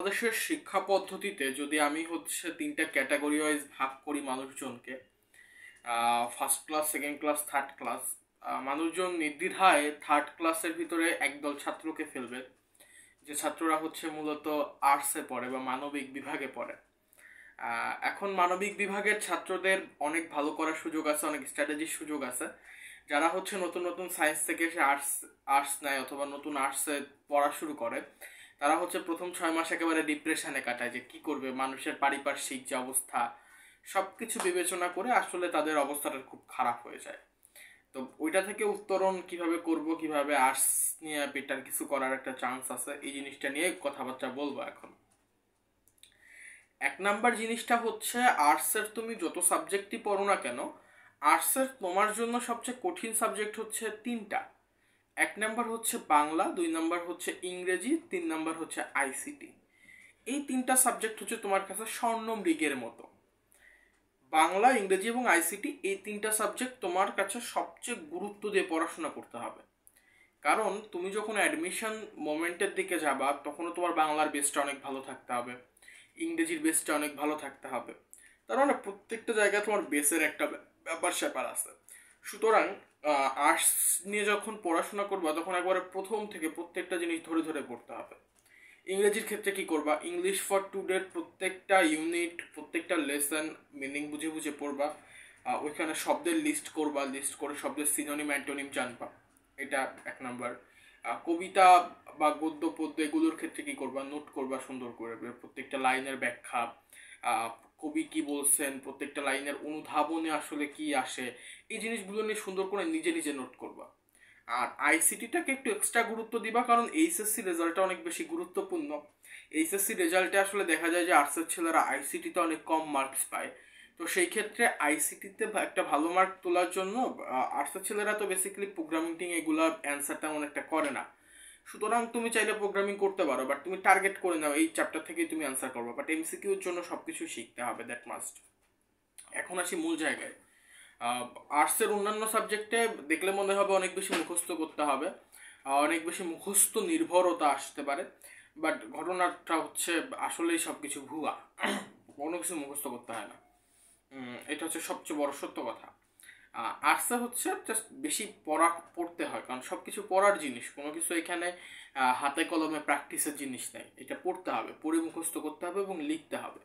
বাংলাদেশের শিক্ষা পদ্ধতিতে যদি আমি তিনটা ক্যাটাগরি ওয়াইজ ভাগ করি মানুষজনকে, first class, second class, third class. মানুষজন নির্দ্বিধায় থার্ড ক্লাসের ভিতরে একদল ছাত্রকে ফেলবে, যে ছাত্ররা মূলত আর্টসে পড়ে বা মানবিক বিভাগে পড়ে। এখন মানবিক বিভাগের ছাত্রদের অনেক ভালো করার সুযোগ আছে, অনেক স্ট্র্যাটেজির সুযোগ আছে। যারা নতুন নতুন সায়েন্স থেকে এসে আর্টস নেয় অথবা নতুন আর্টসে পড়া শুরু করে, তারা প্রথম 6 মাস একেবারে ডিপ্রেশনে কাটায়, যে কি করবে, মানুষের পারিপার্শ্বিক যে অবস্থা সব কিছু বিবেচনা করে আসলে তাদের অবস্থাটা খুব খারাপ হয়ে যায়। তো ওইটা থেকে উত্তরণ কিভাবে করব, কিভাবে আর্টস নিয়ে বেটার কিছু করার একটা চান্স আছে, এই জিনিসটা নিয়ে কথাবার্তা বলবো এখন। এক নাম্বার জিনিসটা আর্টসের তুমি যত সাবজেক্টই পড়ো না কেন, আর্টসের তোমার জন্য সবচেয়ে কঠিন সাবজেক্ট তিনটা। এক নাম্বার বাংলা, দুই নাম্বার ইংরেজি, তিন নাম্বার আইসিটি। এই তিনটা সাবজেক্ট তোমার কাছে স্বর্ণ মৃগের মতো। বাংলা, ইংরেজি এবং আইসিটি, এই তিনটা সাবজেক্ট তোমার কাছে সবচেয়ে গুরুত্ব দিয়ে পড়াশোনা করতে হবে। কারণ তুমি যখন অ্যাডমিশন মোমেন্টের দিকে যাবা, তখনও তোমার বাংলার বেসটা অনেক ভালো থাকতে হবে, ইংরেজির বেসটা অনেক ভালো থাকতে হবে। তার মানে প্রত্যেকটা জায়গায় তোমার বেসের একটা ব্যাপার স্যাপার আছে। সুতরাং আর্টস নিয়ে যখন পড়াশোনা করবা, তখন একবারে প্রথম থেকে প্রত্যেকটা জিনিস ধরে ধরে পড়তে হবে। ইংরেজির ক্ষেত্রে কি করবা, ইংলিশ ফর টুডের প্রত্যেকটা ইউনিট, প্রত্যেকটা লেসন মিনিং বুঝে বুঝে পড়বা। ওইখানে শব্দের লিস্ট করবা, লিস্ট করে শব্দের সিনোনিম অ্যান্টোনিম জানবা, এটা এক নাম্বার। কবিতা বা গদ্য পদ্য এগুলোর ক্ষেত্রে কি করবা, নোট করবা সুন্দর করে, প্রত্যেকটা লাইনের ব্যাখ্যা, কবি কি বলছেন, প্রত্যেকটা লাইনের অনুধাবনে আসলে কি আসে, এই জিনিসগুলো নিয়ে সুন্দর করে নিজে নিজে নোট করবা। আর আইসিটিটাকে একটু এক্সট্রা গুরুত্ব দিবা, কারণ এইচএসসি রেজাল্টটা অনেক বেশি গুরুত্বপূর্ণ। এইচএসসি রেজাল্টে আসলে দেখা যায় যে আর্টসের ছেলেরা আইসিটিতে অনেক কম মার্কস পায়। তো সেই ক্ষেত্রে আইসিটিতে একটা ভালো মার্ক তোলার জন্য আর্টসের ছেলেরা তো বেসিক্যালি প্রোগ্রামিং এগুলা অ্যান্সার তেমন একটা করে না। সুতরাং তুমি চাইলে প্রোগ্রামিং করতে পারো, বাট তুমি টার্গেট করে নাও এই চ্যাপ্টার থেকেই তুমি অ্যান্সার করবে, বাট এমসিকিউর জন্য সবকিছু শিখতে হবে, দ্যাট মাস্ট। এখন আসি মূল জায়গায়। আর্টসের অন্যান্য সাবজেক্টে দেখলে মনে হবে অনেক বেশি মুখস্থ করতে হবে, অনেক বেশি মুখস্থ নির্ভরতা আসতে পারে, বাট ঘটনাটা আসলেই সব কিছু ভুয়া। কোনো কিছু মুখস্থ করতে হয় না, এটা সবচেয়ে বড় সত্য কথা। আর্টসে জাস্ট বেশি পড়তে হয়, কারণ সব কিছু পড়ার জিনিস, কোনো কিছু এখানে হাতে কলমে প্র্যাকটিসের জিনিস নেই। এটা পড়তে হবে, পড়ে মুখস্থ করতে হবে এবং লিখতে হবে।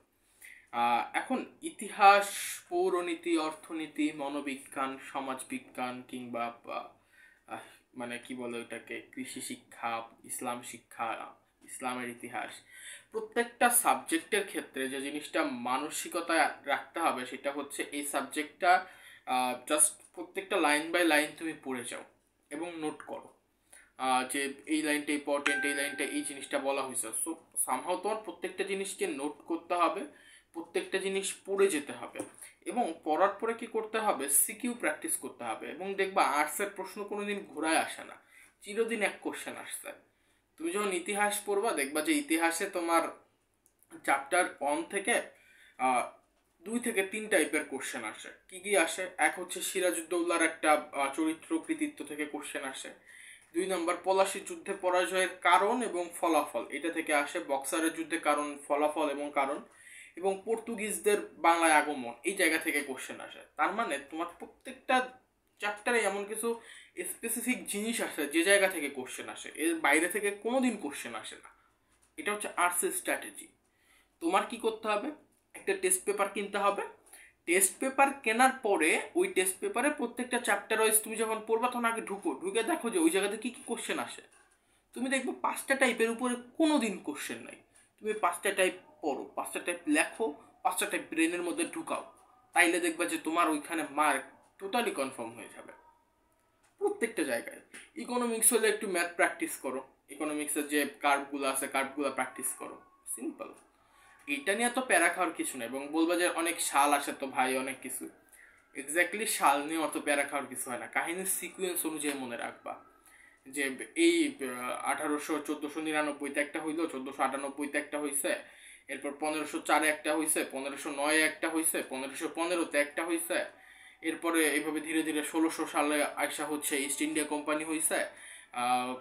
এখন ইতিহাস, পৌরনীতি, অর্থনীতি, মনোবিজ্ঞান, সমাজবিজ্ঞান কিংবা মানে কি বলে ওটাকে, কৃষি শিক্ষা, ইসলাম শিক্ষা, ইসলামের ইতিহাস, প্রত্যেকটা সাবজেক্টের ক্ষেত্রে যে জিনিসটা মানসিকতা রাখতে হবে সেটা এই সাবজেক্টটা জাস্ট প্রত্যেকটা লাইন বাই লাইন তুমি পড়ে যাও এবং নোট করো, যে এই লাইনটা ইম্পর্টেন্ট, এই লাইনটা এই জিনিসটা বলা হয়েছে। সো সামহাও তোমার প্রত্যেকটা জিনিসকে নোট করতে হবে, প্রত্যেকটা জিনিস পড়ে যেতে হবে, এবং পড়ার পরে কি করতে হবে, সিকিউ প্র্যাকটিস করতে হবে। এবং দেখবা আর্টসের প্রশ্ন কোনোদিন ঘুরায় আসে না, চিরদিন এক কোশ্চেন আসছে। তুমি যখন ইতিহাস পড়বা, দেখবা যে ইতিহাসে তোমার চ্যাপ্টার 1 থেকে 2 থেকে 3 টাইপের কোশ্চেন আসে। কি কি আসে, এক সিরাজউদ্দৌলার একটা চরিত্র কৃতিত্ব থেকে কোশ্চেন আসে। 2 নম্বর পলাশী যুদ্ধে পরাজয়ের কারণ এবং ফলাফল, এটা থেকে আসে। বক্সারের যুদ্ধে কারণ, ফলাফল এবং কারণ, এবং পর্তুগিজদের বাংলায় আগমন, এই জায়গা থেকে কোশ্চেন আসে। তার মানে তোমার প্রত্যেকটা চ্যাপ্টারে এমন কিছু স্পেসিফিক জিনিস আসে যে জায়গা থেকে কোশ্চেন আসে, এর বাইরে থেকে কোনোদিন কোশ্চেন আসে না। এটা আর্টসের স্ট্র্যাটেজি। তোমার কি করতে হবে, একটা টেস্ট পেপার কিনতে হবে। টেস্ট পেপার কেনার পরে ওই টেস্ট পেপারে প্রত্যেকটা চ্যাপ্টার ওয়াইজ তুমি যখন পড়বা, তখন আগে ঢুকে দেখো যে ওই জায়গাতে কি কি কোশ্চেন আসে। তুমি দেখবে 5টা টাইপের উপরে কোনো দিন কোশ্চেন নাই। তুমি 5টা টাইপ পড়ো, 5টা টাইপ লেখো, 5টা টাইপ ব্রেনের মধ্যে ঢুকাও, তাইলে দেখবা যে তোমার ওইখানে মার্ক টোটালি কনফার্ম হয়ে যাবে প্রত্যেকটা জায়গায়। ইকোনমিক্স হলে একটু ম্যাথ প্র্যাকটিস করো, ইকোনমিক্সের যে কার্ভগুলো আছে কার্ভগুলো প্র্যাকটিস করো, সিম্পল। এটা নিয়ে তো প্যারা খাওয়ার কিছু নেই। এবং বলবা যে অনেক সাল আসে তো ভাই, অনেক কিছু, এক্স্যাক্টলি সাল নিয়ে অত প্যারা খাওয়ার কিছু হয় না। কাহিনীর সিকুয়েন্স অনুযায়ী মনে রাখবা যে এই 1499 একটা হইলো, 1498 একটা হয়েছে, এরপর 1504 একটা হয়েছে, 1509 একটা হয়েছে, 1515 একটা হয়েছে, এরপরে এইভাবে ধীরে ধীরে 1600 সালে আইসা ইস্ট ইন্ডিয়া কোম্পানি হয়েছে,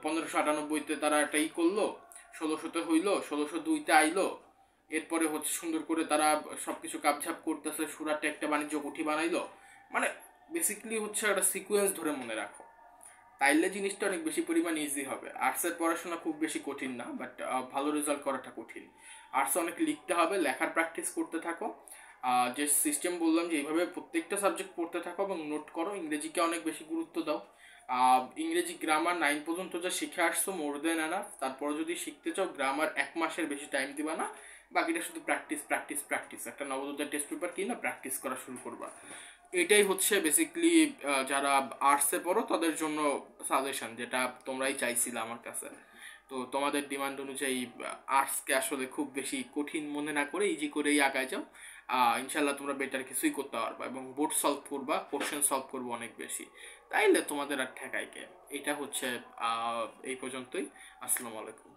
1598 তারা একটা করলো, 1600-তে হইলো, 1602-তে আইলো, এরপরে হচ্ছে সুন্দর করে তারা সবকিছু কাপঝাপ করতেছে, সুরাটে একটা বাণিজ্য কুঠি বানাইলো। মানে বেসিক্যালি হচ্ছে একটা সিকুয়েন্স ধরে মনে রাখো, তাইলে জিনিসটা অনেক বেশি পরিমাণ ইজি হবে। আর্টসের পড়াশোনা খুব বেশি কঠিন না, বাট ভালো রেজাল্ট করাটা কঠিন। আর্টসে অনেক লিখতে হবে, লেখার প্র্যাকটিস করতে থাকো। যে সিস্টেম বললাম যে এইভাবে প্রত্যেকটা সাবজেক্ট পড়তে থাকো এবং নোট করো। ইংরেজিকে অনেক বেশি গুরুত্ব দাও। ইংরেজি গ্রামার 9 পর্যন্ত যা শিখে আসছো মোর দেন এনাফ। তারপরে যদি শিখতে চাও গ্রামার 1 মাসের বেশি টাইম দিবা না, বাকিটা শুধু প্র্যাকটিস প্র্যাকটিস প্র্যাকটিস। একটা নবোদয় টেস্ট পেপার কিনা প্র্যাকটিস করা শুরু করবা। এটাই হচ্ছে বেসিকলি যারা আর্টসে পড়ো তাদের জন্য সাজেশন, যেটা তোমরাই চাইছিলে আমার কাছে। তো তোমাদের ডিমান্ড অনুযায়ী আর্টসকে আসলে খুব বেশি কঠিন মনে না করে ইজি করেই আগায় যাও। ইনশাল্লাহ তোমরা বেটার কিছুই করতে পারবা এবং বোর্ড সলভ করবা, কোশ্চেন সলভ করবো অনেক বেশি। তাইলে তোমাদের আর ঠেকায় কে। এটা হচ্ছে এই পর্যন্তই। আসসালামু আলাইকুম।